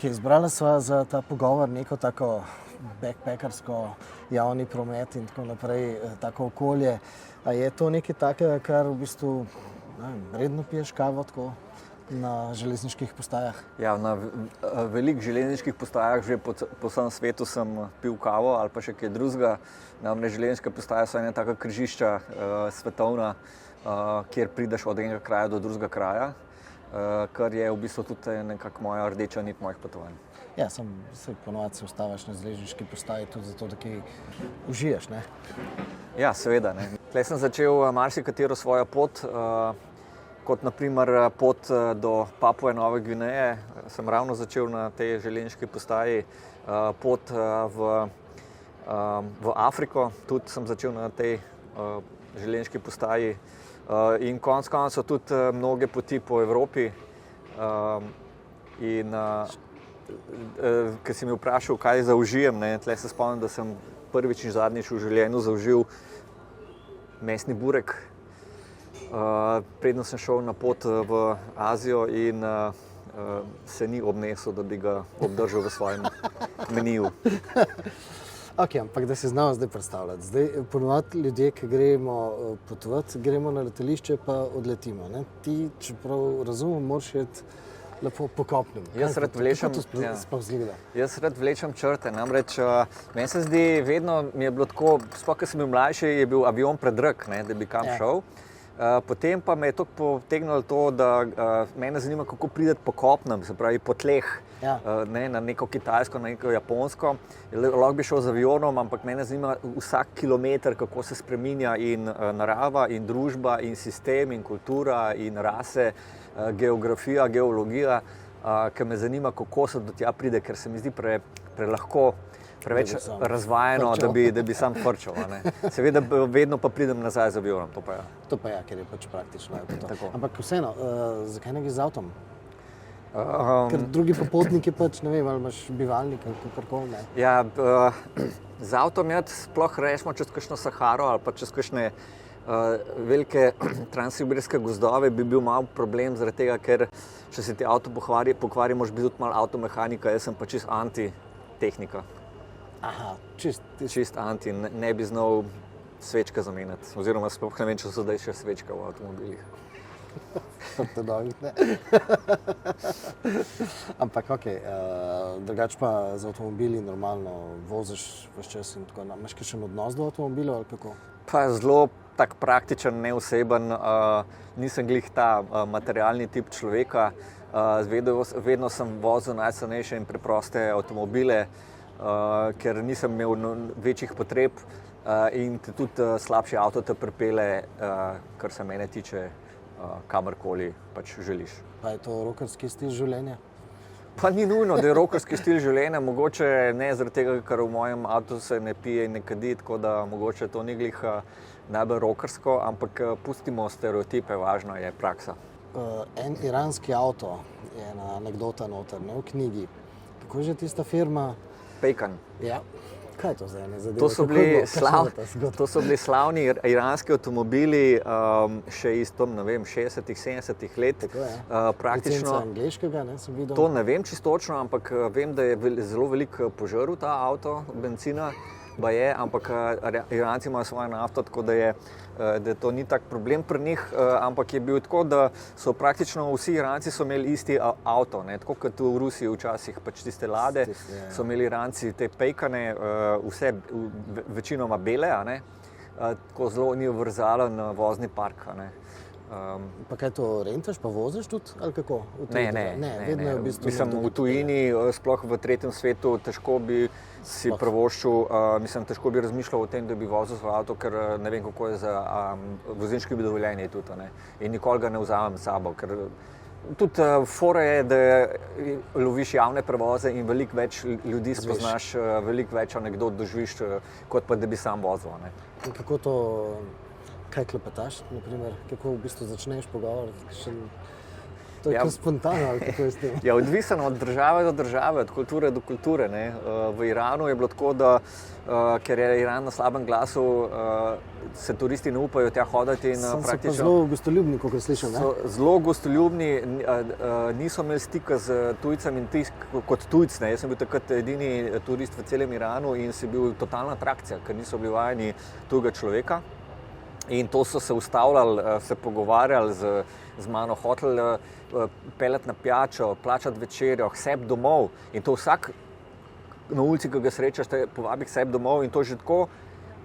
Izbrala sva za ta pogovor neko tako backpackersko javni promet in tako naprej, tako okolje. A je to nekaj takega, kar v bistvu redno piješ kavo tako na železniških postajah? Ja, na velikih železniških postajah že po vsem svetu sem pil kavo ali pa še kaj drugega. Namreč železniške postaje so ena taka križišča svetovna, kjer prideš od enega kraja do drugega kraja, kar je v bistvu tudi nekako moja rdeča nit mojih potovanj. Ja, ponovadi se ustaviš na železniški postaji tudi zato, da kaj uživaš, ne? Ja, seveda, ne. Tle sem začel marsikatero svojo pot, kot na primer pot do Papue Nove Gvineje. Sem ravno začel na tej železniški postaji, pot v Afriko, tudi sem začel na tej železniški postaji. In konec koncev tudi mnoge poti po Evropi. Ker si mi vprašal, kaj zaužijem, tle se spomnim, da sem prvič in zadnjič v življenju zaužil mesni burek. Predno sem šel na pot v Azijo in se ni obnesel, da bi ga obdržal v svojem meniju. Ok, ampak da se znamo zdaj predstavljati. Zdaj, ponovadi ljudje, ki gremo potovati, gremo na letališče pa odletimo, ne? Ti, čeprav razumem, moraš iti lepo po kopnem. Jaz rad vlečem črte, namreč meni se zdi, vedno mi je bilo tako, sploh ko sem bil mlajši, je bil avion predrag, da bi kam šel. Potem pa me je toliko potegnilo to, da mene zanima, kako priti po kopnem, se pravi po tleh, na neko Kitajsko, na neko Japonsko. Lahko bi šel z avionom, ampak mene zanima vsak kilometer, kako se spreminja in narava, in družba, in sistem, in kultura, in rase, geografija, geologija, ker me zanima, kako se do tja pride, ker se mi zdi prelahko, preveč razvajeno, da bi sam frčal. Seveda vedno pa pridem nazaj z avionom, to pa ja. To pa ja, ker je pač praktično. Ampak vseeno, zakaj ne gre z avtom? Ker drugi popotniki pač, ne vem, ali imaš bivalnik ali kakorkoli, ne? Ja, z avtom sploh rečemo čez kakšno Saharo ali pa čez kakšne velike transsibirske gozdove bi bil malo problem zaradi tega, ker če se ti avto pokvari, moraš biti tudi malo avtomehanika, jaz sem pa čist anti-tehnika. Aha, čist anti, ne bi znal svečke zamenjati, oziroma sploh ne vem, če so zdaj še svečke v avtomobilih. Ampak okej, drugače pa z avtomobili normalno voziš ves čas in tako, imaš kakšen odnos do avtomobilov ali kako? Pa zelo tak praktičen, neoseben, nisem glih ta materialni tip človeka, vedno sem vozil najcenejše in preproste avtomobile, ker nisem imel večjih potreb in tudi slabši avto te pripelje, kar se mene tiče, kamorkoli pač želiš. Pa je to rockerski stil življenja? Pa ni nujno, da je rockerski stil življenja, mogoče ne zaradi tega, ker v mojem avtu se ne pije in ne kadi, tako da mogoče to ni glih najbolj rockersko, ampak pustimo stereotipe, važno je praksa. En iranski avto je ena anekdota noter, ne, v knjigi. Kako je že tista firma? Pejkan. Ja. Kaj je to za ene zadeve? To so bili slavni iranski avtomobili še iz 60-ih, 70-ih let. Tako je. Praktično, licenca angleškega, ne, sem videl. To ne vem čistočno, ampak vem, da je zelo veliko požaril ta avto, benzina, ampak Iranci imajo svojo nafto, tako da to ni tak problem pri njih, ampak je bil tako, da so praktično vsi Iranci so imeli isti avto, tako kot v Rusiji včasih, pač tiste lade, so imeli Iranci te pejkane, vse večinoma bele, tako zelo univerzalen vozni park. Pa kaj to rentaš, pa voziš tudi, ali kako? Ne. Vedno je v bistvu v tujini, sploh v tretjem svetu, težko bi si privoščil, težko bi razmišljal o tem, da bi vozil svoj avto, ker ne vem, kako je za vozniški dovoljenje tudi, in nikoli ga ne vzamem s sabo, ker tudi fora je, da loviš javne prevoze in veliko več ljudi spoznaš, veliko več anekdot doživiš, kot pa da bi sam vozil. In kako to, kaj klepetaš, naprimer, kako v bistvu začneš pogovor? To je kar spontano, ali kako je s tem? Ja, odvisno od države do države, od kulture do kulture. Ne. V Iranu je bilo tako, da ker je Iran na slabem glasu, se turisti ne upajo tja hoditi. So pa zelo gostoljubni, kot slišim. So zelo gostoljubni, niso imeli stika z tujcem in kot tujc. Ne. Jaz sem bil takrat edini turist v celem Iranu in si bil totalna atrakcija, ker niso bili vajeni tujega človeka. In to so se ustavljali, se pogovarjali z mano, hoteli peljati na pijačo, plačati večerjo, k sebi domov. In to vsak na ulici, ki ga srečaš, te povabi k sebi domov. In to je že tako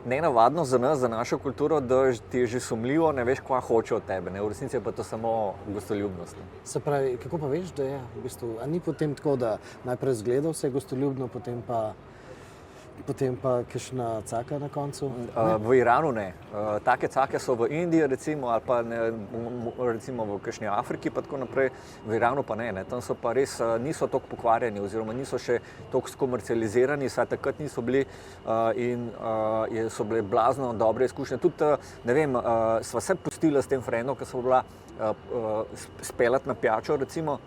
nenavadno za nas, za našo kulturo, da ti je že sumljivo, ne veš, kva hoče od tebe. Ne? V resnici je pa to samo gostoljubnost. Se pravi, kako pa veš, da je v bistvu, a ni potem tako, da najprej zgleda vse gostoljubno, potem pa kakšna caka na koncu? V Iranu ne. Take cake so v Indiji recimo, ali pa recimo v kakšni Afriki pa tako naprej. V Iranu pa ne. Tam so pa res niso toliko pokvarjeni oziroma niso še toliko skomercializirani, saj takrat niso bili in so bile blazno dobre izkušnje. Tudi, ne vem, sva se pustila s tem frendom, ki so bila speljati na pijačo recimo,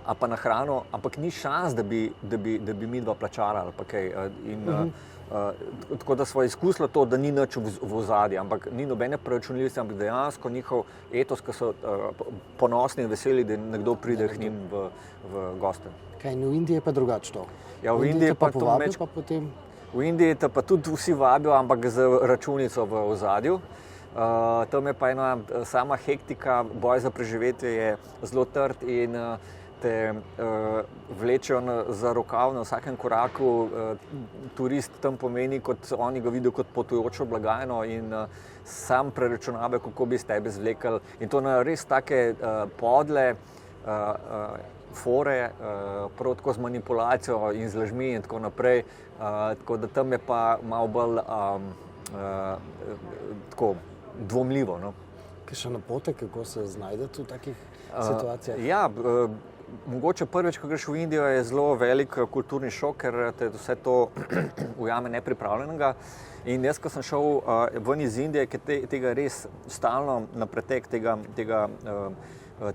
a pa na hrano, ampak ni šans, da bi mi dva plačala ali pa kaj. Tako da smo izkusili to, da ni nič v ozadju, ampak ni nobene preračunljivosti, ampak dejansko njihov etos, ki so ponosni in veseli, da nekdo pride k njim v goste. Kaj, in v Indiji je pa drugače to? Ja, v Indiji pa to meč... pa potem... V Indiji te pa tudi vsi vabijo, ampak z računico v ozadju. Tam je pa ena sama hektika, boj za preživetje je zelo trd in te vlečejo za rokav na vsakem koraku. Turist tam pomeni, kot oni ga vidijo kot potujočo blagajno in sam preračunavajo, kako bi iz tebe zvlekli. In to na res take podle fore, prav tako z manipulacijo in z lažmi in tako naprej. Tako da tam je pa malo bolj tako dvomljivo. No. Kaj še napotek, kako se znajdete v takih situacijah? Ja, mogoče prvič, ko greš v Indijo, je zelo velik kulturni šok, ker te vse to ujame nepripravljenega. In jaz, ko sem šel ven iz Indije, ker tega res stalno na pretek tega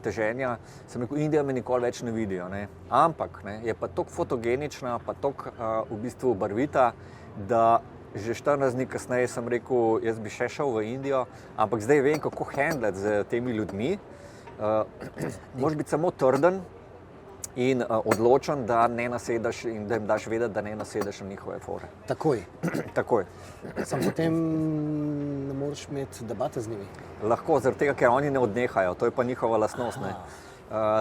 teženja, sem rekel, Indija me nikoli več ne vidijo. Ne. Ampak je pa toliko fotogenična, pa toliko v bistvu barvita, da že 14 dni kasneje sem rekel, jaz bi še šel v Indijo, ampak zdaj vem, kako handlati z temi ljudmi. Moraš biti samo trden in odločen, da ne nasedaš in da jim daš vedeti, da ne nasedaš na njihove fore. Takoj? Takoj. Sam potem ne moreš imeti debate z njimi? Lahko, zaradi tega, ker oni ne odnehajo, to je pa njihova lastnost. Ne.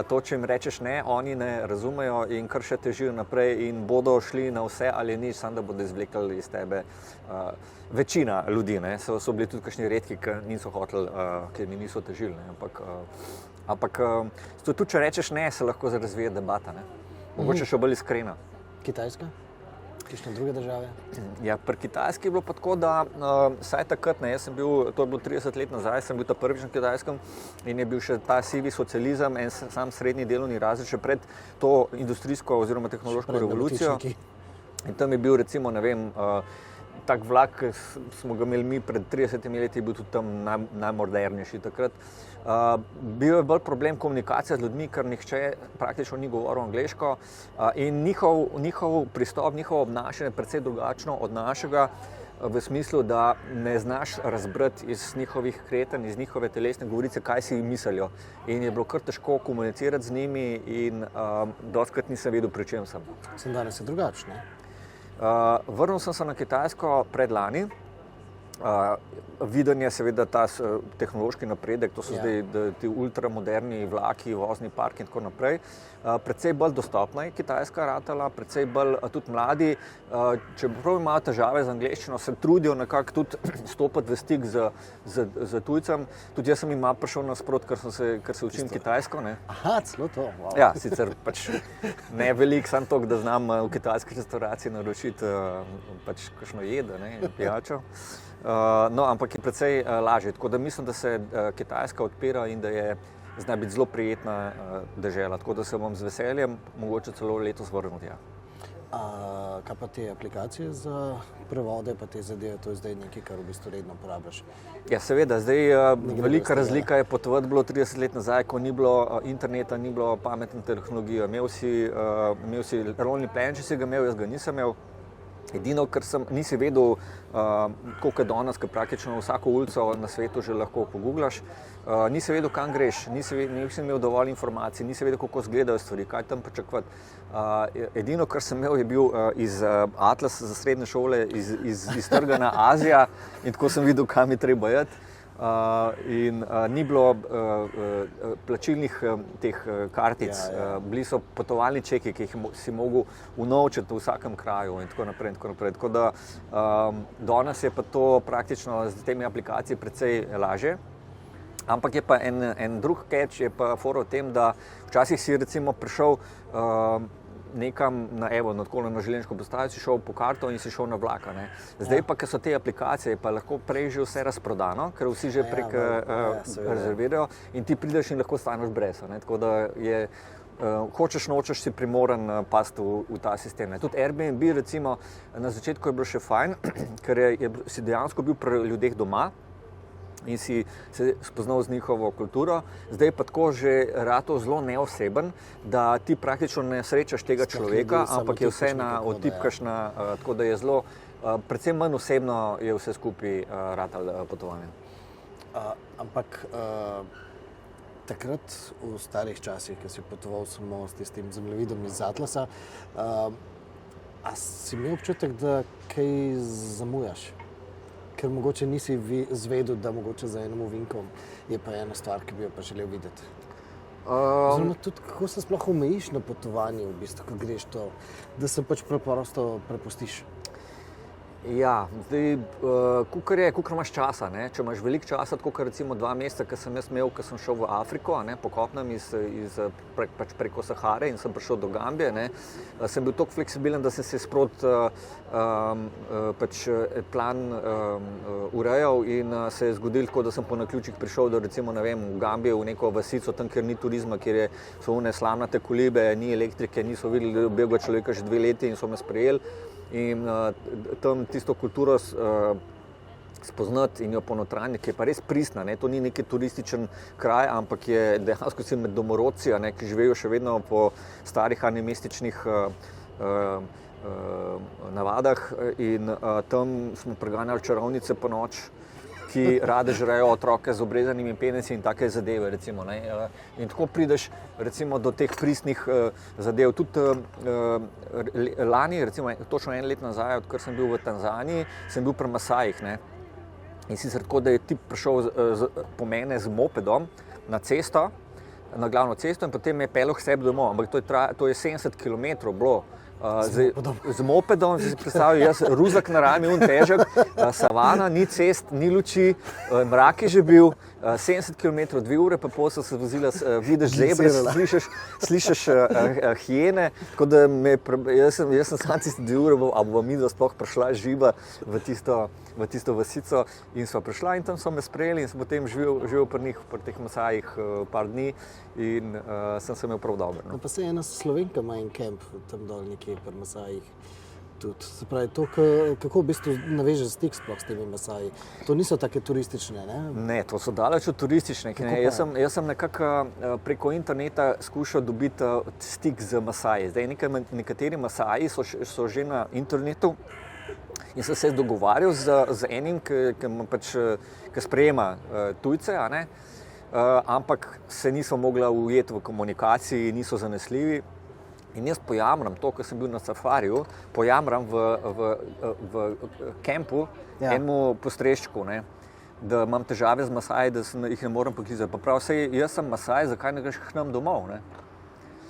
To, če jim rečeš ne, oni ne razumejo in kar še težijo naprej in bodo šli na vse ali nič, samo da bodo izvlekli iz tebe. Večina ljudi, ne, so bili tudi kakšni redki, ki niso hoteli, ker mi niso težili. Ne, ampak tudi, če rečeš ne, se lahko razvije debata. Ne. Mogoče še bolj iskrena. Kitajska? Kakšne druge države? Ja, pri Kitajski je bilo pa tako, da saj takrat, jaz sem bil, to je bilo 30 let nazaj, sem bil ta prvič na Kitajskem in je bil še ta sivi socializem, en sam srednji delovni razred, še pred to industrijsko oziroma tehnološko revolucijo. In tam je bil recimo, ne vem, tak vlak, ki smo ga imeli mi pred 30 leti, je bil tudi tam najmodernejši takrat. Bil je bolj problem komunikacija z ljudmi, ker nihče praktično ni govoril angleško in njihov pristop, njihovo obnašanje je precej drugačno od našega v smislu, da ne znaš razbrati iz njihovih kretanj, iz njihove telesne govorice, kaj si mislijo. In je bilo kar težko komunicirati z njimi in dostikrat nisem vedel, pri čem sem. Sem danes je drugačne. Vrnil sem se na Kitajsko predlani. Viden je seveda ta tehnološki napredek, to so zdaj ti ultramoderni vlaki, vozni park in tako naprej. Precej bolj dostopna je Kitajska ratala, precej bolj tudi mladi, čeprav imajo težave z angleščino, se trudijo nekako tudi stopiti v stik z tujcem. Tudi jaz sem jim prišel nasprot, ker se učim kitajsko. Ne. Aha, celo to. Wow. Ja, sicer pač ne veliko, samo toliko, da znam v kitajski restauraciji naročiti pač kakšno jedo, pijačo. No, ampak je precej lažje, tako da mislim, da se Kitajska odpira in da je zna biti zelo prijetna dežela, tako da se bom z veseljem mogoče celo letos vrnil tja. Kaj pa te aplikacije za prevode, pa te zadeve, to je zdaj nekaj, kar v bistvu redno uporabljaš? Ja, seveda, zdaj velika razlika je potovati bilo 30 let nazaj, ko ni bilo interneta, ni bilo pametne tehnologije. Imel si rolni plen, če si ga imel, jaz ga nisem imel. Edino, kar nisi vedel, koliko je danes, ker praktično vsako ulico na svetu že lahko poguglaš, nisi vedel, kam greš, nisi imel dovolj informacij, nisi vedel, kako izgledajo stvari, kaj tam pričakovati. Edino, kar sem imel, je bil iz Atlasa za srednje šole, iz trga na Azija in tako sem videl, kam je treba iti. Ni bilo plačilnih teh kartic, bili so potovalni čeki, ki jih si mogel unovčiti v vsakem kraju in tako naprej. Tako da danes je pa to praktično z temi aplikacijami precej lažje. Ampak je pa en drug catch, je pa fora v tem, da včasih si recimo prišel nekam na železniško postajo, si šel po karto in si šel na vlak. Zdaj pa, ker so te aplikacije, pa lahko prej že vse razprodano, ker vsi že prek rezervirajo in ti prideš in lahko staneš brez. Tako da je, hočeš nočeš si primoran pasti v ta sistem. Tudi Airbnb recimo na začetku je bilo še fajn, ker si dejansko bil pri ljudeh doma in si se spoznal z njihovo kulturo. Zdaj pa tako že rato zelo neoseben, da ti praktično ne srečaš tega človeka, ampak je vse odtipkaš na, tako da je zelo, predvsem manj osebno je vse skupaj ratalo potovanje. Ampak takrat v starih časih, ko si potoval samo s tistim zemljevidom iz Atlasa, a si imel občutek, da kaj zamujaš? Ker mogoče nisi zvedel, da mogoče za enim ovinkom je pa ena stvar, ki bi jo pa želel videti. Oziroma tudi, kako se sploh omejiš na potovanju, v bistvu, ko greš to, da se pač preprosto prepustiš? Ja, zdaj, kakor imaš časa, ne? Če imaš veliko časa, tako kot recimo 2 meseca, ki sem jaz imel, ko sem šel v Afriko, po kopnem preko Sahare in sem prišel do Gambije, sem bil toliko fleksibilen, da sem se sproti plan urejal in se je zgodilo tako, da sem po naključjih prišel do recimo, ne vem, v Gambijo, v neko vasico, tam, kjer ni turizma, kjer so one slamnate kolibe, ni elektrike, niso videli belega človeka že 2 leti in so me sprejeli. In tam tisto kulturo spoznati in jo ponotranjiti, ki je pa res pristna. To ni neki turističen kraj, ampak je dejansko si med domorodci, ki živijo še vedno po starih animističnih navadah. In tam smo preganjali čarovnice po noč, ki rade žrejo otroke z obrezanimi penisi in take zadeve. Recimo, in tako prideš recimo, do teh pristnih zadev. Tudi lani, recimo, točno 1 let nazaj, odkar sem bil v Tanzaniji, sem bil pri Masajih. In sicer tako, da je tip prišel po mene z mopedom na cesto, na glavno cesto in potem je peljal k sebi domov. Ampak to je 70 km bilo. Z mopedom si predstavljal, jaz ruzak na rami, težek, savana, ni cest, ni luči, mrak je že bil, 70 km, 2 ure pa pol so se vozila, vidiš zebre, slišiš hijene, tako da jaz sem sam tiste 2 ure, a bova midva sploh prišla živa v tisto vasico in sva prišla in tam so me sprejeli in sem potem živel pri njih, pri teh Masajih par dni in sem se imel prav dobro. Pa se ena Slovenka ima en kemp tam dol nekje pri Masajih. Se pravi, to, kako v bistvu navežeš stik sploh s temi Masaji? To niso take turistične, ne? Ne, to so daleč od turistične. Jaz sem nekako preko interneta skušal dobiti stik z Masaji. Zdaj, nekateri Masaji so že na internetu in sem se dogovarjal z enim, ki sprejema tujce, ampak se niso mogla ujeti v komunikaciji, niso zanesljivi. In jaz pojamram to, ko sem bil na safariju, pojamram v kempu enemu postreščku, da imam težave z Masaji, da jih ne morem poklicati. Pa prav, sej jaz sem Masaj, zakaj ne greš k nam domov?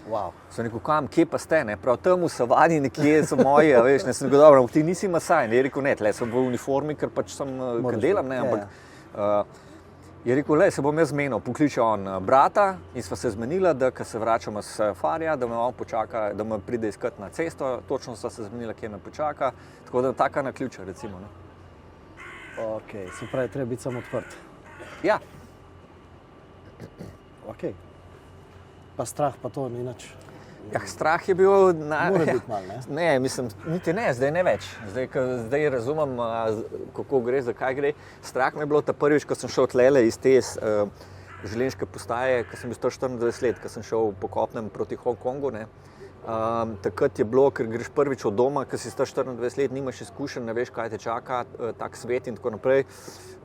Wow. Sem rekel, kam, kje pa ste? Prav tam v savani nekje so moji, veš, ne sem rekel, dobro, ti nisi Masaj. Je rekel, ne, tle sem v uniformi, ker pač sem, ker delam, ampak je rekel, se bom jaz zmenil, pokliče on brata in sva se zmenila, da ko se vračamo s safarija, da me on počaka, da me pride iskat na cesto, točno sva se zmenila, kje me počaka, tako da taka naključa, recimo. Ok, se pravi, treba biti samo odprt. Ja. Ok. Pa strah pa to ni nič? Ja, strah je bil Mora biti malo, ne? Ne, mislim, niti ne, zdaj ne več. Zdaj razumem, kako gre, zakaj gre. Strah me je bilo ta prvič, ko sem šel tlele iz te železniške postaje, ko sem bil 124 let, ko sem šel po kopnem proti Hongkongu. Takrat je bilo, ker greš prvič od doma, ker si 124 let, nimaš izkušenj, ne veš, kaj te čaka, tak svet in tako naprej.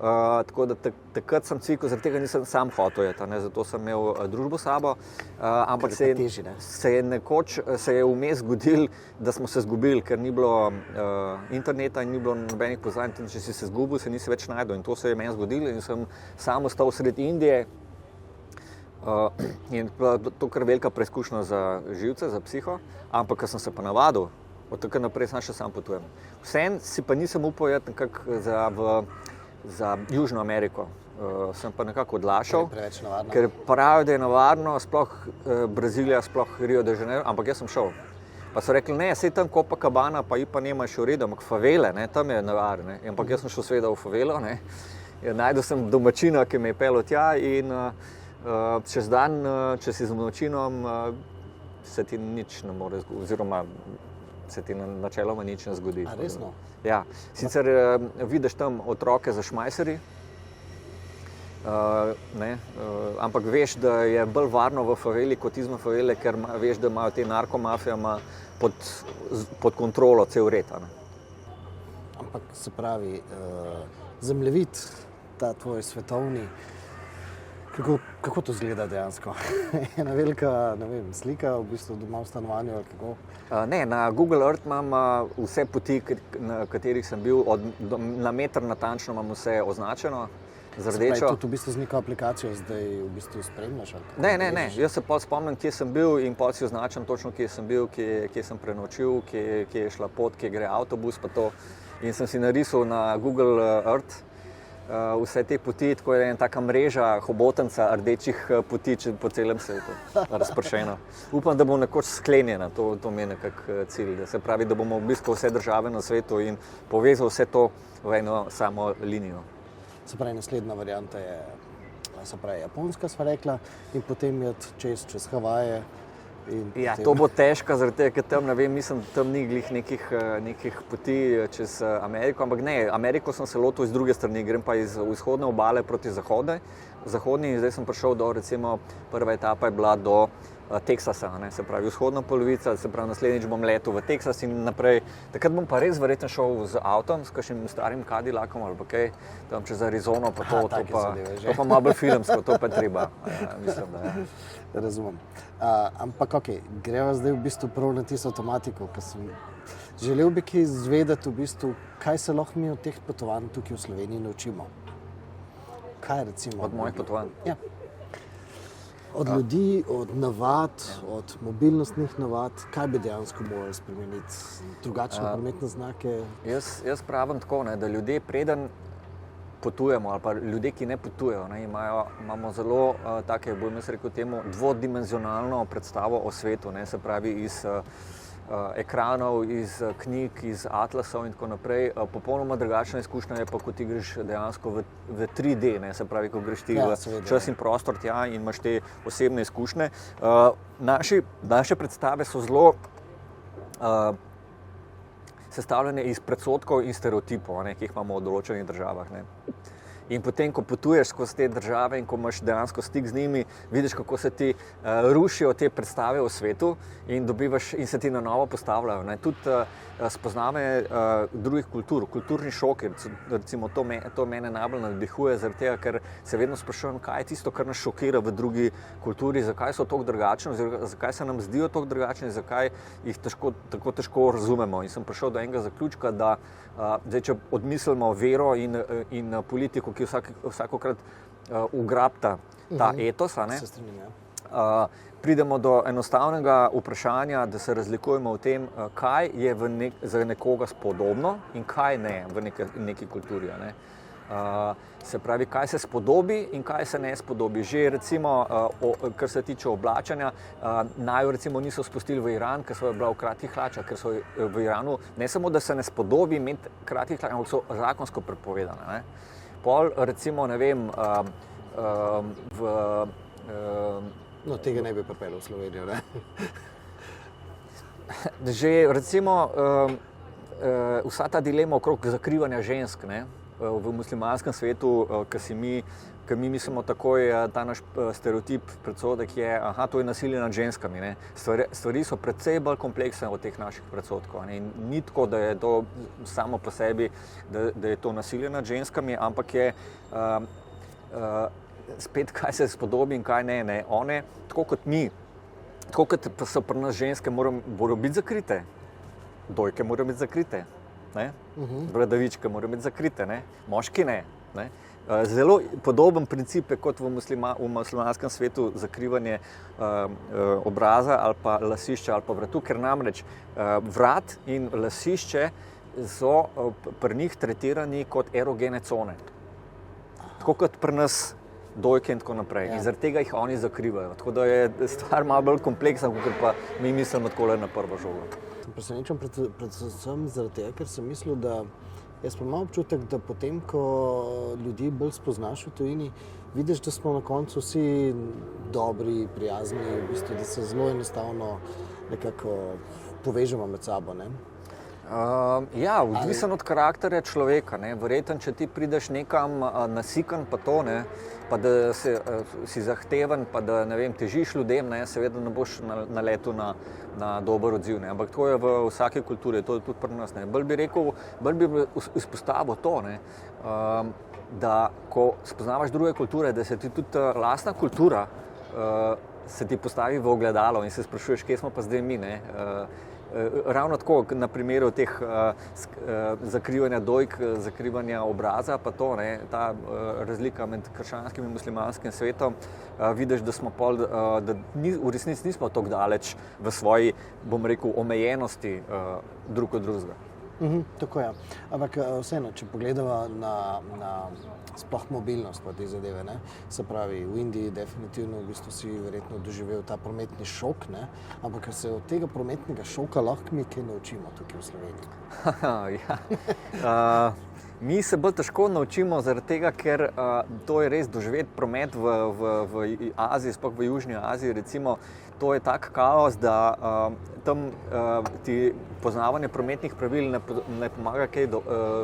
Tako da takrat sem cikl, zaradi tega nisem sam hotel jeti, zato sem imel družbo s sabo. Ampak se je vmes zgodilo, da smo se zgubili, ker ni bilo interneta in ni bilo nobenih poznavanj. Če si se zgubil, se nisi več našel. In to se je meni zgodilo in sem sam ostal sredi Indije. In to kar velika preizkušnja za živce, za psiho, ampak ko sem se pa navadil, od takrat naprej sem še sam potujem. Vseeno si pa nisem upal iti nekako za Južno Ameriko. Sem pa nekako odlašal, ker pravijo, da je nevarno, sploh Brazilija, sploh Rio de Janeiro, ampak jaz sem šel. Pa so rekli, ne, sej tam Copacabana, pa Ipanema je še v redu, ampak favele, tam je nevarno. Ampak jaz sem šel seveda v favelo, najdel sem domačina, ki me je peljal tja in čez dan, če si z domačinom, se ti nič ne more zgoditi, oziroma se ti načeloma nič ne zgodi. A resno? Ja, sicer vidiš tam otroke za šmajseri, ampak veš, da je bolj varno v faveli kot izven favele, ker veš, da imajo te narkomafija pod kontrolo cel red. Ampak se pravi, zemljevid, ta tvoj svetovni, kako to izgleda dejansko? Ena velika, slika v bistvu doma v stanovanju ali kako? Ne, na Google Earth imam vse poti, na katerih sem bil, na meter natančno imam vse označeno z rdečo. Tudi v bistvu z neko aplikacijo zdaj v bistvu spremljaš? Ne, jaz se pol spomnim, kje sem bil in pol si označam točno, kje sem bil, kje sem prenočil, kje je šla pot, kje gre avtobus pa to. In sem si narisal na Google Earth vse te poti, tako je ena taka mreža hobotenca rdečih poti po celem svetu, razpršeno. Upam, da bo nekoč sklenjena, to mi je nekako cilj, da se pravi, da bomo obiskali vse države na svetu in povezali vse to v eno samo linijo. Se pravi, naslednja varianta je, Japonska, sva rekla, in potem je čez Havaje. Ja, to bo težko, zaradi tega, ker tam, mislim, tam ni glih nekih poti čez Ameriko, ampak ne, Ameriko sem se lotil iz druge strani, grem pa iz vzhodne obale proti zahodni in zdaj sem prišel do, recimo, prva etapa je bila do Teksasa, se pravi vzhodna polovica, se pravi naslednjič bom letel v Teksas in naprej. Takrat bom pa res verjetno šel z avtom, s kakšnim starim Cadillacom ali pa kaj, tam čez Arizono, pa to pa malo bolj filmsko, to pa treba, mislim, da je. Razumem. Ampak greva zdaj v bistvu prav na tisto avtomatiko, ker sem želel bi kaj izvedeti v bistvu, kaj se lahko mi od teh potovanj tukaj v Sloveniji naučimo. Kaj recimo? Od mojih potovanj? Ja. Od ljudi, od navad, od mobilnostnih navad, kaj bi dejansko morali spremeniti? Drugačne prometne znake? Jaz pravim tako, da ljudje preden potujemo, ali pa ljudje, ki ne potujejo, imamo zelo take, bom jaz rekel temu, dvodimenzionalno predstavo o svetu, se pravi iz ekranov, iz knjig, iz atlasov in tako naprej. Popolnoma drugačna izkušnja je pa, ko ti greš dejansko v 3D, se pravi, ko greš ti v čas in prostor tja in imaš te osebne izkušnje. Naše predstave so zelo sestavljene iz predsodkov in stereotipov, ki jih imamo v določenih državah. In potem, ko potuješ skozi te države in ko imaš dejansko stik z njimi, vidiš, kako se ti rušijo te predstave o svetu in dobivaš in se ti na novo postavljajo. Tudi spoznave drugih kultur, kulturni šoki, recimo to mene najbolj navdihuje, zaradi tega, ker se vedno sprašujem, kaj je tisto, kar nas šokira v drugi kulturi, zakaj so tako drugačni, zakaj se nam zdijo tako drugačni, zakaj jih tako težko razumemo. In sem prišel do enega zaključka, da zdaj, če odmislimo vero in politiko, ki vsakokrat ugrabta ta etos, pridemo do enostavnega vprašanja, da se razlikujemo v tem, kaj je za nekoga spodobno in kaj ne v neki kulturi. Se pravi, kaj se spodobi in kaj se ne spodobi. Že recimo, kar se tiče oblačenja, naju recimo niso spustili v Iran, ker so bila v kratkih hlačah, ker so v Iranu ne samo, da se ne spodobi imeti kratkih hlač, ampak so zakonsko prepovedane. Pol recimo, ne vem, No, tega ne bi pripeljal v Slovenijo, ne? Že recimo vsa ta dilema okrog zakrivanja žensk, ne, v muslimanskem svetu, ki mi mislimo takoj, ta naš stereotip, predsodek je, to je nasilje nad ženskami. Ne. Stvari so precej bolj kompleksne od teh naših predsodkov. Ne. Ni tako, da je to samo po sebi, da je to nasilje nad ženskami, ampak je spet, kaj se spodobi in kaj ne. One, tako kot mi, tako kot so pri nas ženske, morajo biti zakrite. Dojke morajo biti zakrite. Bradavičke morajo biti zakrite. Ne? Moški ne. Zelo podoben princip je kot v muslimanskem svetu zakrivanje obraza ali pa lasišča ali pa vratu, ker namreč vrat in lasišče so pri njih tretirani kot erogene cone. Tako kot pri nas dojke in tako naprej. Ja. In zaradi tega jih oni zakrivajo. Tako da je stvar malo bolj kompleksna, kot pa mi mislimo takole na prvo žogo. Presenečen predvsem zaradi tega, ker sem mislil, da jaz pa imam občutek, da potem, ko ljudi bolj spoznaš v tujini, vidiš, da smo na koncu vsi dobri, prijazni, v bistvu, da se zelo enostavno nekako povežemo med sabo. Ne? Odvisen od karakterja človeka. Verjetno, če ti prideš nekam nasikan, pa to, ne, pa da si zahteven, pa da težiš ljudem, seveda ne boš naletel na dober odziv. Ne. Ampak to je v vsaki kulturi, to je tudi pri nas. Bolj bi izpostavil to, ne, da ko spoznavaš druge kulture, da se ti tudi lastna kultura se ti postavi v ogledalo in se sprašuješ, kje smo pa zdaj mi. Ne. Ravno tako, na primeru teh zakrivanja dojk, zakrivanja obraza, pa to, ne, ta razlika med krščanskim in muslimanskim svetom, vidiš, da smo da v resnici nismo tako daleč v svoji, bom rekel, omejenosti drug od drugega. Tako je. Ampak vseeno, če pogledamo na sploh mobilnost pa te zadeve, ne? Se pravi, v Indiji definitivno v bistvu si verjetno doživel ta prometni šok, ne? Ampak se od tega prometnega šoka lahko mi kaj naučimo tukaj v Sloveniji. Mi se bolj težko naučimo zaradi tega, ker to je res doživeti promet v Aziji, sploh v Južni Aziji, recimo, to je tak kaos, da tam ti poznavanje prometnih pravil ne pomaga kaj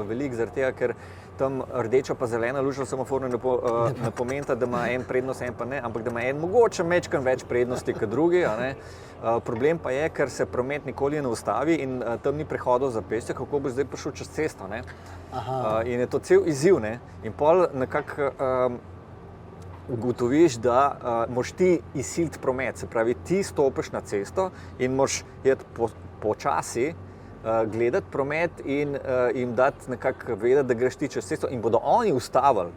veliko, zaradi tega, ker tam rdeča pa zelena luč na semaforju ne pomeni, da ima en prednost, en pa ne, ampak da ima en mogoče majčkeno več prednosti kot drugi. Problem pa je, ker se promet nikoli ne ustavi in tam ni prehodov za pešce, kako bo zdaj prišel čez cesto. Ne? In je to cel izziv. Ne? In pol nekako ugotoviš, da moraš ti izsiliti promet. Se pravi, ti stopiš na cesto in moraš iti počasi, gledati promet in jim dati nekako vedeti, da greš ti čez cesto in bodo oni ustavili.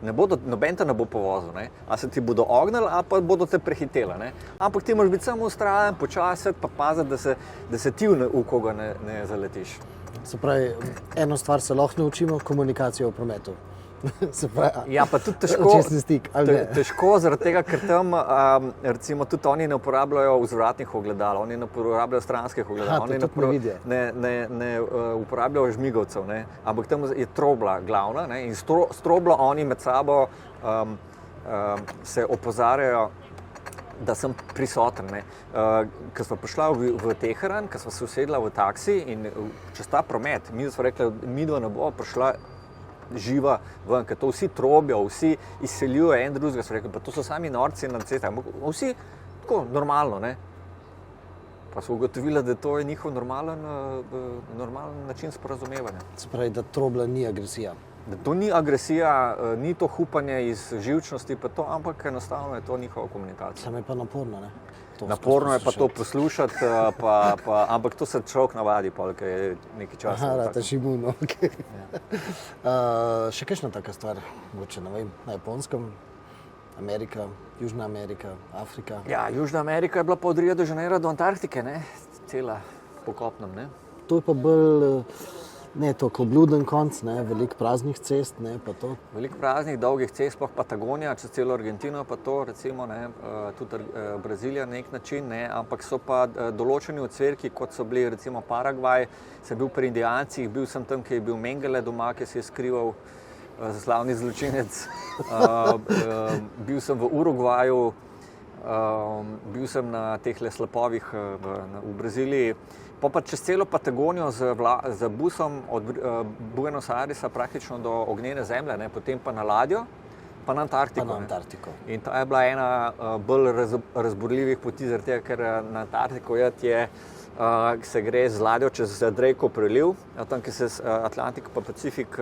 Noben te ne bo povozil, ne? A se ti bodo ognili, a pa bodo te prehiteli. Ne? Ampak ti moraš biti samo ustrajen, počasi, pa paziti, da se ti v koga ne zaletiš. Se pravi, eno stvar se lahko naučimo, komunikacijo v prometu. Se pravi, ja, pa tudi težko zaradi tega, ker tam recimo tudi oni ne uporabljajo vzvratnih ogledal, oni ne uporabljajo stranskih ogledal, oni ne uporabljajo žmigovcev, ne? Ampak tam je trobla glavna, ne? In s troblo oni med sabo se opozarjajo, da sem prisoten. Ko smo prišla v Teheran, ko smo se usedla v taksi in čez ta promet, mi smo rekli, midva ne bo prišla živa ven, ker to vsi trobijo, vsi izseljujo en drugega, so rekli, pa to so sami norci na cestah, vsi tako normalno, ne. Pa so ugotovili, da to je njihov normalen način sporazumevanja. Se pravi, da trobla ni agresija. Da to ni agresija, ni to hupanje iz živčnosti, pa to, ampak enostavno je to njihova komunikacija. Samo je pa naporno, ne? Naporno je pa to poslušati, ampak to se človek navadi, ker je nekaj časa. Rata šimuno, okej. Še kakšna taka stvar, mogoče, ne vem, na Japonskem, Amerika, Južna Amerika, Afrika? Ja, Južna Amerika je bila pa od Rio de Janeiro do Antarktike, ne? Cela po kopnem, ne? To je pa bolj, ne toliko obluden konc, ne, veliko praznih cest, ne, pa to. Veliko praznih, dolgih cest, sploh Patagonija, čez celo Argentino, pa to, recimo, ne, tudi Brazilija na nek način, ne, ampak so pa določeni ocvirki, kot so bili, recimo, Paragvaj, sem bil pri Indijancih, bil sem tam, ki je bil Mengele doma, ki se je skrival, slavni zločinec, bil sem v Urugvaju, bil sem na teh slapovih v Braziliji, pa čez celo Patagonijo z busom od Buenos Airesa praktično do ognjene zemlje, ne, potem pa na ladjo, pa na Antarktiko. In to je bila ena bolj razburljivih poti, zaradi tega, ker na Antarktiko se gre z ladjo čez Drakov preliv, tam, ki se Atlantik pa Pacifik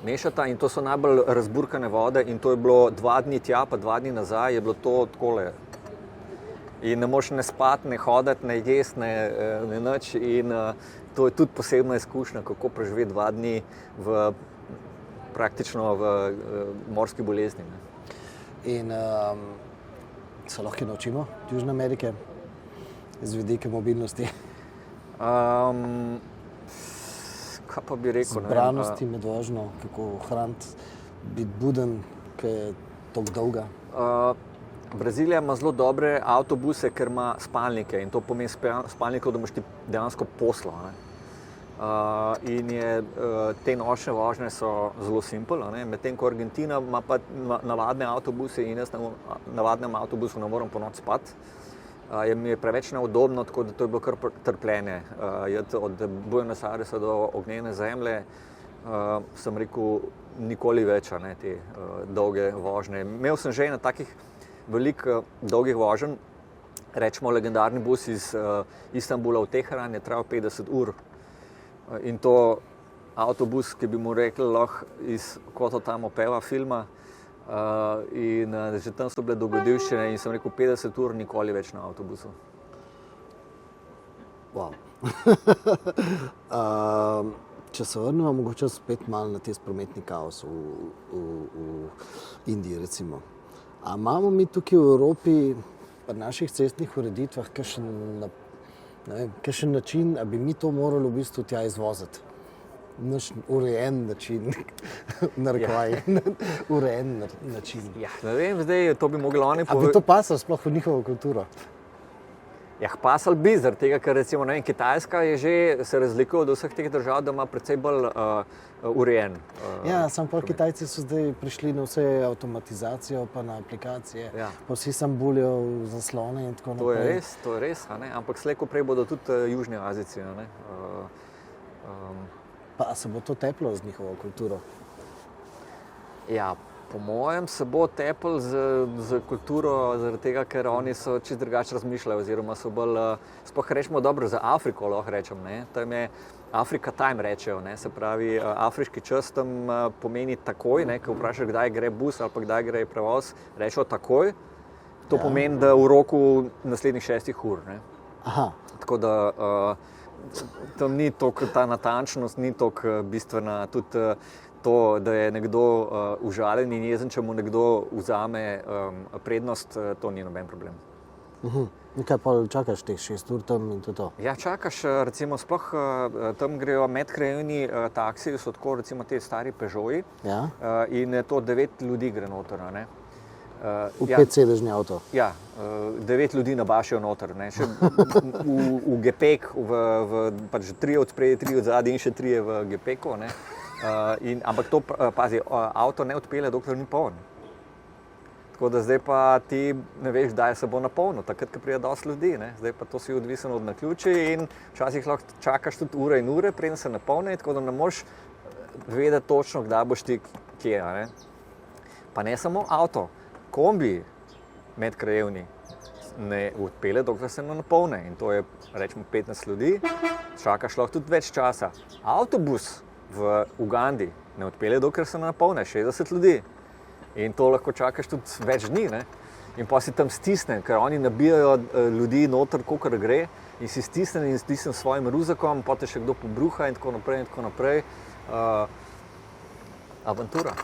mešata in to so najbolj razburkane vode in to je bilo 2 dni tja, pa 2 dni nazaj, je bilo to takole. In ne moš ne spati, ne hoditi, ne jesti, ne nič in to je tudi posebna izkušnja, kako preživeti 2 dni praktično v morski bolezni. Ne. In se lahko naučimo Južne Amerike z vidika mobilnosti? Kaj pa bi rekel? Zbranosti med vožnjo, kako ohraniti, biti buden, ki je toliko dolga? Brazilija ima zelo dobre avtobuse, ker ima spalnike in to pomeni spalnikov, da imaš ti dejansko poslo. In te nočne vožnje so zelo simple, medtem ko Argentina ima pa navadne avtobuse in jaz na navadnem avtobusu ne morem po noč spati. Mi je preveč neudobno, tako da to je bilo kar trpljenje. Od Buenos Airesa do ognjene zemlje sem rekel nikoli več te dolge vožnje. Imel sem že na takih veliko dolgih voženj, rečemo legendarni bus iz Istanbula v Teheran je trajal 50 ur. In to avtobus, ki bi mu rekli lahko iz Kot tam opeva filma. In že tam so bile dogodivščine in sem rekel 50 ur nikoli več na avtobusu. Wow. Če se vrnemo mogoče spet malo na te prometni kaos v Indiji recimo. A imamo mi tukaj v Evropi pri naših cestnih ureditvah kakšen način, a bi mi to morali v bistvu tja izvoziti? Naš urejen način, urejen način. Ja, ne vem, zdaj to bi mogli oni povedati. A bi to pasalo sploh v njihovo kulturo? Ja, pasal bi, zaradi tega, ker recimo Kitajska je že se razlikuje od vseh teh držav, da ima precej bolj urejen. Ja, samo pol Kitajci so zdaj prišli na vse avtomatizacijo, pa na aplikacije, pa vsi sam buljajo zaslone in tako naprej. To je res, ampak slej ko prej bodo tudi Južni Azijci. Pa se bo to teplo z njihovo kulturo? Ja, po mojem se bo teplo z kulturo, zaradi tega, ker oni so čisto drugače razmišljajo, oziroma so bolj, sploh rečemo dobro za Afriko, lahko rečem, tam je Afrika time rečejo, se pravi, afriški čas tam pomeni takoj, ko vprašaš, kdaj gre bus ali pa kdaj gre prevoz, rečejo takoj, to pomeni, da v roku naslednjih 6 ur. Aha. Tako da tam ni toliko ta natančnost, ni toliko bistvena, tudi to, da je nekdo užaljen in jezen, če mu nekdo vzame prednost, to ni noben problem. In kaj pa čakaš teh 6 ur tam in to? Ja, čakaš, recimo sploh tam grejo medkrajevni taksiji, so tako recimo te stari Peugeoti in to 9 ljudi gre noter. V 5-sedežni avto? Ja, 9 ljudi nabašijo noter. Še v gepek, pač 3 od spredje, 3 od zadaj in še 3 v gepeku. Ampak to, pazi, avto ne odpelje, dokler ni poln. Tako da zdaj pa ti ne veš, kdaj se bo napolnil, takrat, ko pride dosti ljudi. Zdaj pa to si odvisen od naključij in včasih lahko čakaš tudi ure in ure, preden se napolni, tako da ne moreš vedeti točno, kdaj boš ti kje. Pa ne samo avto, kombi medkrajevni ne odpelje, dokler se ne napolne. In to je, rečemo, 15 ljudi, čakaš lahko tudi več časa. Avtobus v Ugandi ne odpelje, dokler se ne napolne, 60 ljudi. In to lahko čakaš tudi več dni. In pa si tam stisnen, ker oni nabijajo ljudi noter, kolikor gre, in si stisnen in stisnen s svojim ruzakom, pa te še kdo pobruha in tako naprej in tako naprej. Avantura.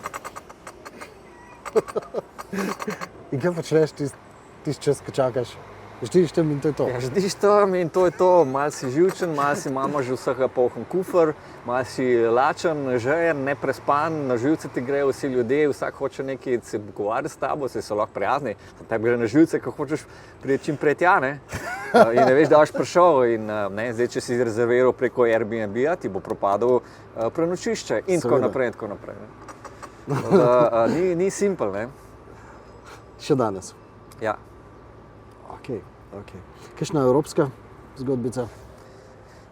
In kaj počneš tisti čas, ko čakaš? Ždiš tam in to je to? Ja, ždiš tam in to je to. Mal si živčen, mal si imamo že vsega poln kufer, mal si lačen, žejen, neprespan, na živce ti grejo vsi ljudje, vsak hoče nekaj se pogovarjati s tabo, se so lahko prijazni. Tebi gre na živce, ko hočeš priti čim prej tja, in ne veš, da boš prišel. In zdaj, če si rezerviral preko Airbnb-a, ti bo propadlo prenočišče in tako naprej in tako naprej. Ni simpel, Še danes. Ja. Okay. Kakšna evropska zgodbica?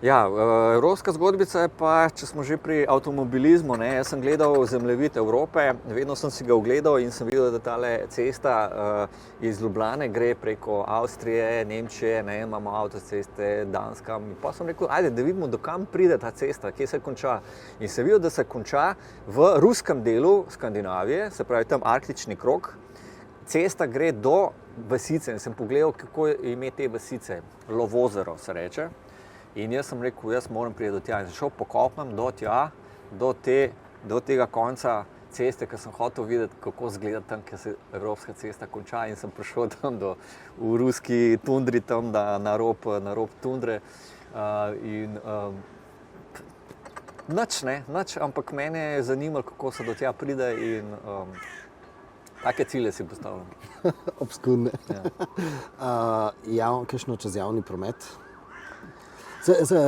Ja, evropska zgodbica je pa, če smo že pri avtomobilizmu, ne, jaz sem gledal zemljevid Evrope, vedno sem si ga ogledal in sem videl, da tale cesta iz Ljubljane gre preko Avstrije, Nemčije, ne, imamo avtoceste, Danska. Pa sem rekel, ajde, da vidimo, do kam pride ta cesta, kje se konča. In sem videl, da se konča v ruskem delu Skandinavije, se pravi tam arktični krog. Cesta gre do vasice in sem pogledal, kako je ime te vasice. Lovozero se reče. In jaz sem rekel, jaz moram priti do tja. In sem šel po kopnem do tja, do tega konca ceste, ker sem hotel videti, kako izgleda tam, kjer se evropska cesta konča. In sem prišel tam v ruski tundri, tam na rob tundre. Nič, ampak mene je zanimalo, kako se do tja pride in take cilje si postavljam. Obskurne. Ja. Kakšno čez javni promet?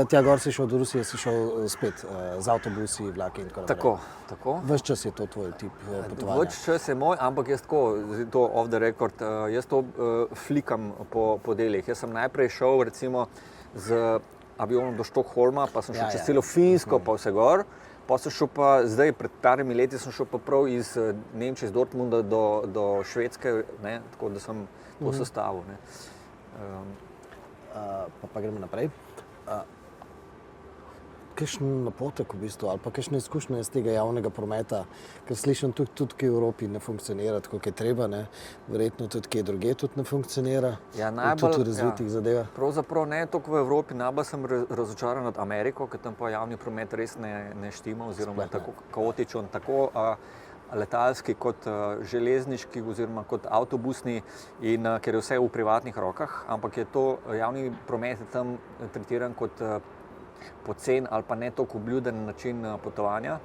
Tja gor si šel do Rusije, si šel spet z avtobusi, vlaki in tako naprej. Tako. Ves čas je to tvoj tip potovanja? Ves čas je moj, ampak jaz to off the record, jaz to flikam po delih. Jaz sem najprej šel recimo z avionom do Štokholma, pa sem šel čez celo Finsko, pa vse gor. Pa sem šel pa, zdaj pred parimi leti sem šel pa prav iz Nemčije, iz Dortmunda do Švedske, ne, tako da sem to sestavil. Ne. Pa gremo naprej. Kakšen napotek v bistvu, ali pa kakšne izkušnje iz tega javnega prometa, ker slišim tudi v Evropi ne funkcionira tako, kot je treba, ne? Verjetno tudi kje drugje tudi ne funkcionira, tudi v razvitih zadevah. Pravzaprav ne toliko v Evropi, najbolj sem razočaran nad Ameriko, ker tam pa javni promet res ne štima, oziroma je tako kaotičen, tako letalski kot železniški oziroma kot avtobusni, in ker je vse v privatnih rokah, ampak je to javni promet tam tretiran kot pocen ali pa ne toliko obljuden način potovanja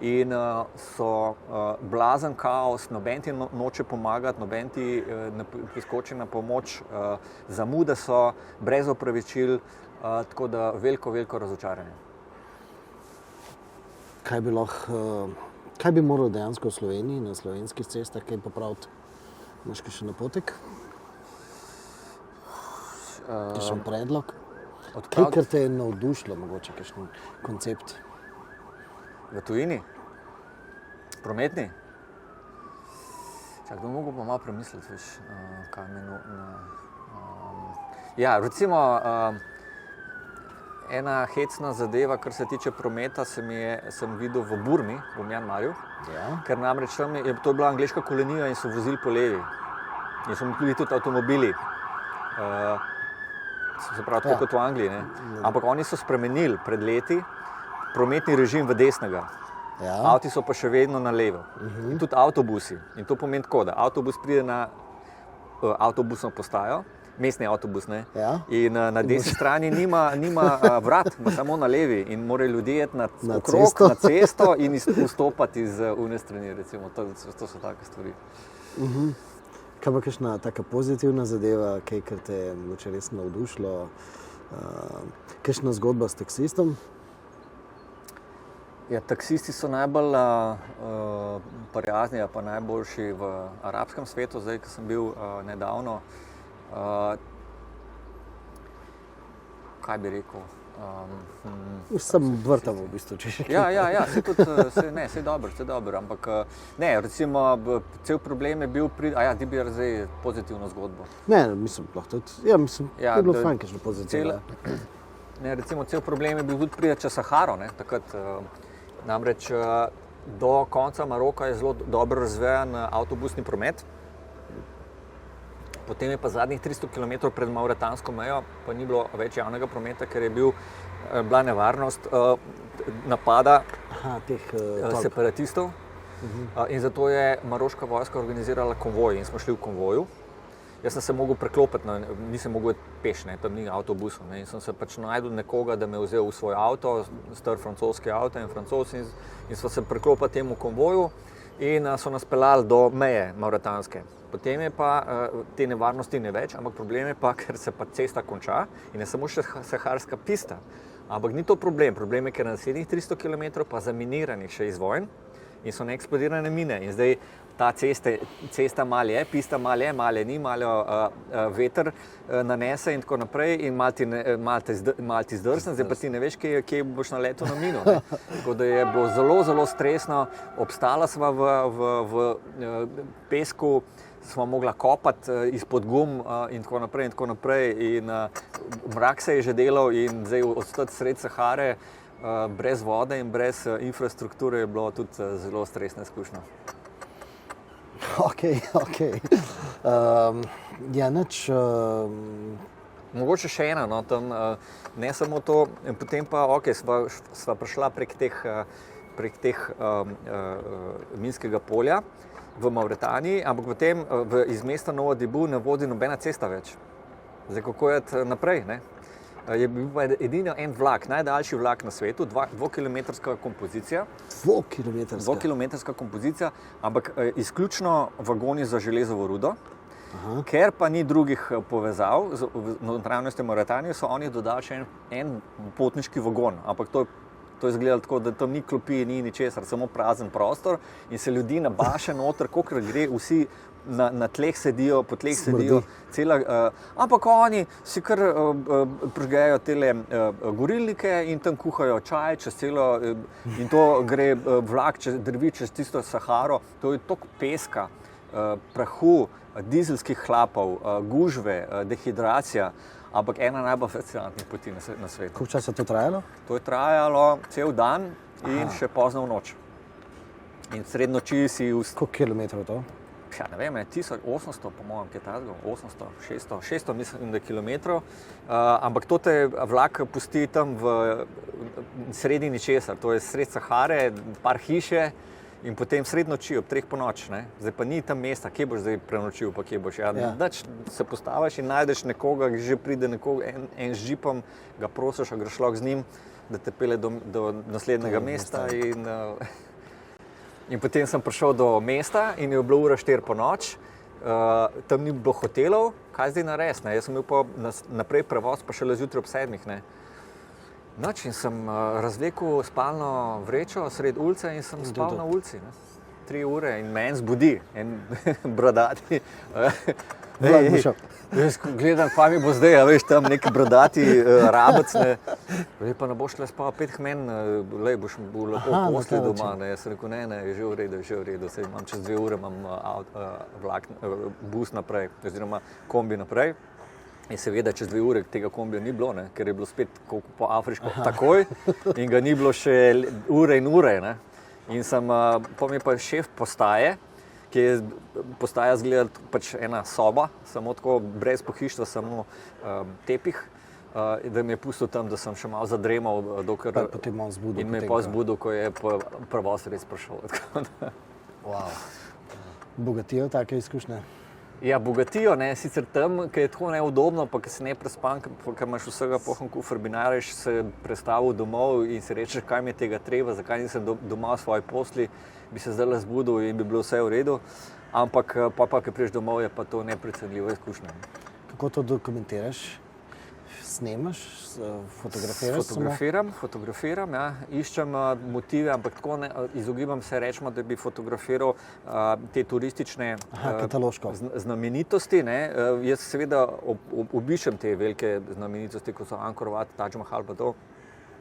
in so blazen kaos, noben ti noče pomagati, noben ti ne priskoči na pomoč, zamude so, brez opravičil, tako da veliko razočaranje. Kaj bi moral dejansko v Sloveniji, na slovenskih cestah, kaj popraviti? Imaš kakšen napotek? Kakšen predlog? Kaj te je navdušilo, mogoče kakšen koncept? V tujini? Prometni? Čak, da mogo pa malo premisliti, veš, kaj me Ja, recimo, ena hecna zadeva, kar se tiče prometa, sem videl v Burmi, v Mjanmarju, ker namreč tam to je bila angleška kolonija in so vozili po levi. In so bili tudi avtomobili. Se pravi, tako kot v Angliji, ne? Ampak oni so spremenili pred leti prometni režim v desnega. Avti so pa še vedno na levo. In tudi avtobusi. In to pomeni tako, da avtobus pride na avtobusno postajo, mestni avtobus, ne? In na desni strani nima vrat, ima samo na levi in morajo ljudje iti okrog na cesto in vstopati iz une strani, recimo. To so take stvari. Kaj pa kakšna taka pozitivna zadeva, kaj, kar te je mogoče res navdušilo? Kakšna zgodba s taksistom? Ja, taksisti so najbolj prijazni, pa najboljši v arabskem svetu, zdaj, ko sem bil nedavno. Kaj bi rekel? Sem vrtavo v bistvu, če še kaj. Ja, saj dobro, ampak ne, recimo, cel problem je bil ti bi zdaj pozitivno zgodbo. Ne, mislim, lahko tudi, je bilo fajn, kakšno pozitivno. Ne, recimo, cel problem je bil tudi priti čez Saharo, ne, takrat, namreč do konca Maroka je zelo dobro razvejan avtobusni promet. Potem je pa zadnjih 300 km pred mauretansko mejo pa ni bilo več javnega prometa, ker je bila nevarnost napada separatistov. In zato je maroška vojska organizirala konvoj in smo šli v konvoju. Jaz sem se mogel preklopiti, nisem mogel peš, tam ni avtobusov. In sem se pač najdel nekoga, da me je vzel v svoj avto, star francoski avto in Francozi, in smo se preklopili temu konvoju in so nas peljali do meje mauretanske. Potem je pa te nevarnosti ne več, ampak problem je pa, ker se pa cesta konča in je samo še saharska pista. Ampak ni to problem je, ker na naslednjih 300 km pa zaminiranih še iz vojn in so neeksplodirane mine. In zdaj ta cesta malo je, pista malo je ni, malo veter nanese in tako naprej in malo ti zdrsne, zdaj pa ti ne veš, kje boš naletel na mino. Ne? Tako da je bilo zelo, zelo stresno, obstala sva v pesku, smo mogla kopati izpod gum in tako naprej in mrak se je že delal in zdaj odstati sred Sahare brez vode in brez infrastrukture je bilo tudi zelo stresna izkušnja. Ok. Ja, nič. Mogoče še ena, no, tam ne samo to, potem pa sva prišla prek teh minskega polja v Mauretaniji, ampak potem iz mesta Nova Dibu ne vodi nobena cesta več. Zdaj, kako je naprej, ne? Je bil pa edino en vlak, najdaljši vlak na svetu, dvokilometrska kompozicija. Dvokilometrska kompozicija, ampak izključno vagoni za železovo rudo. Aha. Ker pa ni drugih povezav z notranjostjo Mauretanije, so oni dodali še en potniški vagon, ampak to je izgledalo tako, da tam ni klopi, ni ničesar, samo prazen prostor in se ljudi nabaše noter, kolikor gre, vsi na tleh sedijo, po tleh sedijo, ampak oni si kar prižgejo tele gorilnike in tam kuhajo čaj čez celo in to gre vlak, drvi čez tisto Saharo, to je toliko peska, prahu, dizelskih hlapov, gužve, dehidracija, ampak ena najbolj fascinantnih poti na svetu. Koliko časa je to trajalo? To je trajalo cel dan in še pozno v noč. In sred noči si... Koliko kilometrov to? Ja, ne vem, 1800 po mojem, kaj tazgo, 800, 600 mislim, da kilometrov, ampak to te vlak pusti tam v sredi ničesar, to je sred Sahare, par hiše in potem sred noči, ob 3 ponoči, ne. Zdaj pa ni tam mesta, kje boš zdaj prenočil, pa kje boš. Dač se postaviš in najdeš nekoga, že pride nekoga, en z žipom, ga prosiš, a greš lahko z njim, da te pelje do naslednjega mesta in potem sem prišel do mesta in je bilo ura 4 po noč, tam ni bilo hotelov, kaj zdaj narediti, ne? Jaz sem imel pa naprej prevoz, pa šele zjutraj ob 7, ne? Noč in sem razvlekel spalno vrečo sred ulice in sem spal na ulici, ne? 3 ure in me en zbudi, en bradati. Jaz gledam, kva mi bo zdaj, a veš, tam neki bradati rabec, ne. Pa ne boš le spal 5 men, boš lepo posli doma, ne. Jaz sem rekel, ne, je že v redu, saj imam čez 2 ure, imam bus naprej, oziroma kombi naprej. In seveda čez 2 ure tega kombija ni bilo, ne, ker je bilo spet po afriško takoj in ga ni bilo še ure in ure, ne. In pa mi pa šef postaje, ki je postaja zgleda pač ena soba, samo tako brez pohištva, samo tepih, da mi je pustil tam, da sem še malo zadremal, dokler in me je pa zbudil, ko je prevoz res prišel. Wow. Bogatijo take izkušnje? Ja, bogatijo, ne, sicer tam, ker je tako neudobno, pa ker se ne prespan, ker imaš vsega poln kufer, bi najraje se prestavil domov in si rečeš, kaj mi je tega treba, zakaj nisem doma v svoji posli, bi se zdaj zbudil in bi bilo vse v redu, ampak pa, ker prideš domov, je pa to neprecenljiva izkušnja. Kako to dokumentiraš? Snemaš, fotografiraš? Fotografiram, ja. Iščem motive, ampak tako izogibam se, rečemo, da bi fotografiral te turistične znamenitosti, ne. Jaz seveda obiščem te velike znamenitosti, kot so Angkor Wat, Taj Mahal pa to,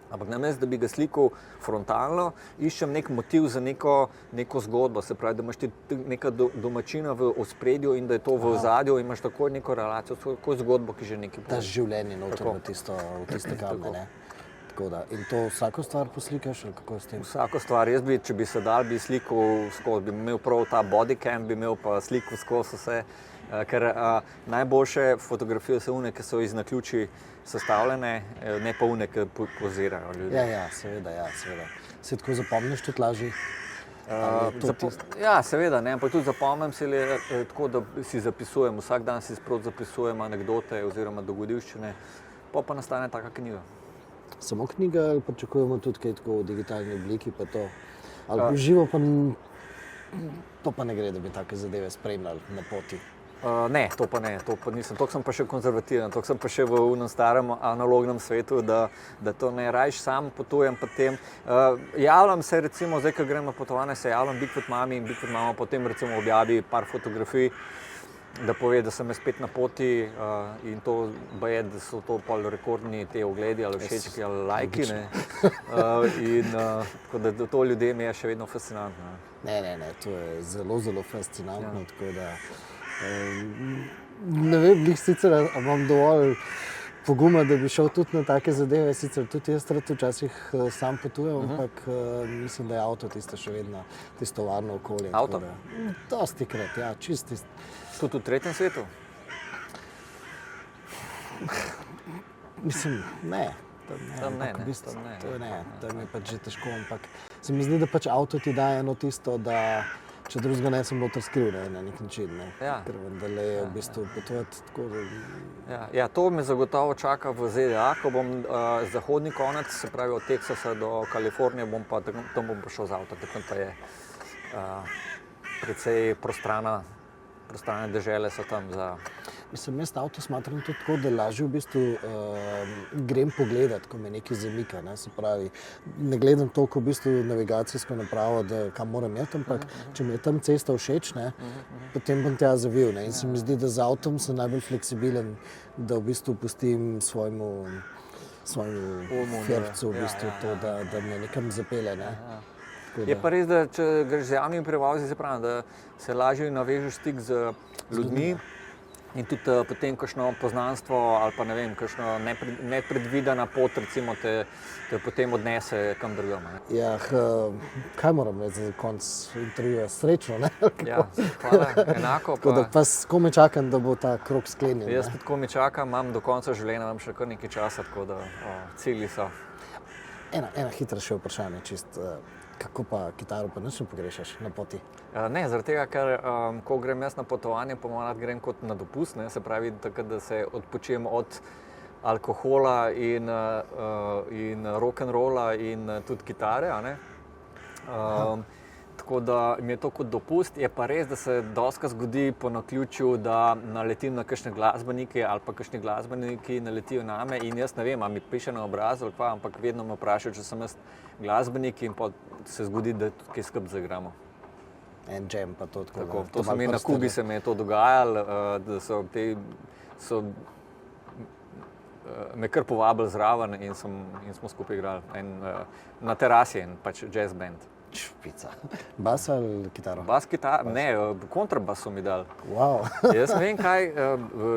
ampak namesto, da bi ga slikal frontalno, iščem nek motiv za neko zgodbo, se pravi, da imaš ti neka domačina v ospredju in da je to v ozadju in imaš takoj neko relacijo, tako zgodbo, ki že nekaj daš življenje noter v tiste kamne, ne? Tako da, in to vsako stvar poslikaš, ali kako s tem? Vsako stvar, jaz bi, če bi se dal, bi slikal skozi, bi imel prav ta bodycam, bi imel pa slikal skozi vse, ker najboljše fotografije so one, ki so iz naključij sestavljene, ne pa one, ki pozirajo ljudi. Ja, seveda. Se tako zapomniš tudi lažje? Ja, seveda, ne, ampak tudi zapomnim si tako, da si zapisujem, vsak dan si sprot zapisujem anekdote oziroma dogodivščine, pa nastane taka knjiga. Samo knjiga ali pričakujemo tudi kaj tako v digitalni obliki pa to? Ali živo pa ne gre, da bi take zadeve spremljali na poti? Ne, to pa ne, to pa nisem. To sem pa še konzervativen, to sem pa še v unem starem analognem svetu, da to ne rajš sam potujem potem. Javljam se recimo, zdaj, ko grem na potovanje, se javljam Bigfoot mami in Bigfoot mama potem recimo objavi par fotografij, da pove, da sem spet na poti in to baje, da so to pol rekordni te ogledi ali všečki ali lajki, ne. Tako da to ljudem je še vedno fascinantno. Ne, to je zelo, zelo fascinantno, tako da ne vem, glih sicer imam dovolj poguma, da bi šel tudi na take zadeve, sicer tudi jaz rad včasih sam potujem, ampak mislim, da je avto tisto še vedno tisto varno okolje. Avto? Dostikrat, ja, čist tisto. Tudi v tretjem svetu? Mislim, ne. Tam ne. Tam je pač že težko, ampak se mi zdi, da pač avto ti daje eno tisto, da če drugega ne, sem noter skriv na nek način, ne. Ja. Ker vendarle je v bistvu potovati tako, da... Ja, to me zagotovo čaka v ZDA, ko bom zahodni konec, se pravi od Teksasa do Kalifornije, tam bom pa šel z avto, tako pa je precej prostrane dežele so tam za... Mislim, jaz avto smatram tudi tako, da lažje v bistvu grem pogledati, ko me nekaj zamika, ne, se pravi, ne gledam toliko v bistvu navigacijsko napravo, da kam moram iti, ampak če mi je tam cesta všeč, ne, potem bom tja zavil, ne, in se mi zdi, da z avtom sem najbolj fleksibilen, da v bistvu pustim svojemu fircu v bistvu to, da me nekam zapelje, ne. Je pa res, da če greš z javnimi prevozi, se pravi, da se lažje navežeš stik z ljudmi in tudi potem kakšno poznanstvo ali pa ne vem, kakšno nepredvidena pot recimo te potem odnese kam drugam. Ja, kaj moram reči za konec intervjuja? Srečno, ne? Ja, hvala, enako. Tako da pa komaj čakam, da bo ta krog sklenjen. Jaz tudi komaj čakam, imam do konca življenja, imam še kar nekaj časa, tako da cilji so. Ena hitra še vprašanje, čist. Kako pa kitaro pa nič ne pogrešaš na poti? Ne, zaradi tega, ker ko grem jaz na potovanje, ponavadi grem kot na dopust, ne, se pravi, takrat, da se odpočijem od alkohola in rock'n'rolla in tudi kitare, a ne. Tako da mi je to kot dopust, je pa res, da se dostikrat zgodi po naključju, da naletim na kakšne glasbenike ali pa kakšni glasbeniki naletijo name in jaz ne vem, a mi piše na obrazu ali pa, ampak vedno me vprašajo, če sem jaz glasbenik in pa se zgodi, da tudi kaj skupaj zaigramo. En jam pa to tako. To se mi na Kubi se mi je to dogajalo, da so me kar povabili zraven in smo skupaj igrali na terasi in pač jazz band. Špica. Bas ali kitaro? Bas, kitaro, ne, kontrabas so mi dali. Wow. Jaz ne vem kaj,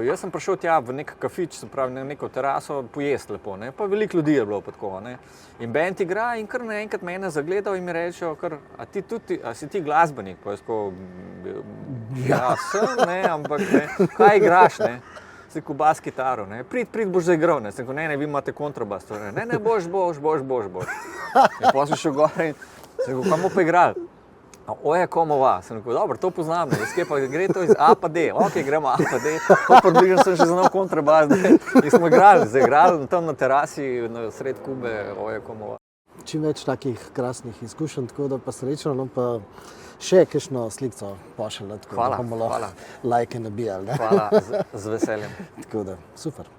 jaz sem prišel tja v nek kafič, se pravi na neko teraso, pojesti lepo, ne, pa veliko ljudi je bilo pa tako, ne. In band igra in kar naenkrat mene zagledal in mi rečejo, a si ti glasbenik? Pa jaz tako, ja sem, ne, ampak ne, kaj igraš, ne? Sem rekel, bas kitaro, ne, prid boš zaigral, ne, sem rekel, ne, vi imate kontrabas, ne, boš. In potem sem šel gor in sem rekel, kam bo pa igrali? Oje, komo va. Sem rekel, dobro, to poznam, ne, skje pa gre to iz A pa D, ok, gremo A pa D, to približno sem še znal kontrabas, ne, in smo zaigrali tam na terasi, sred Kube, oje, komo va. Čim več takih krasnih izkušenj, tako da pa srečno, no pa še kakšno slikco pošelj, tako da bomo lahko lajke nabijali, ne. Hvala, z veseljem. Tako da, super.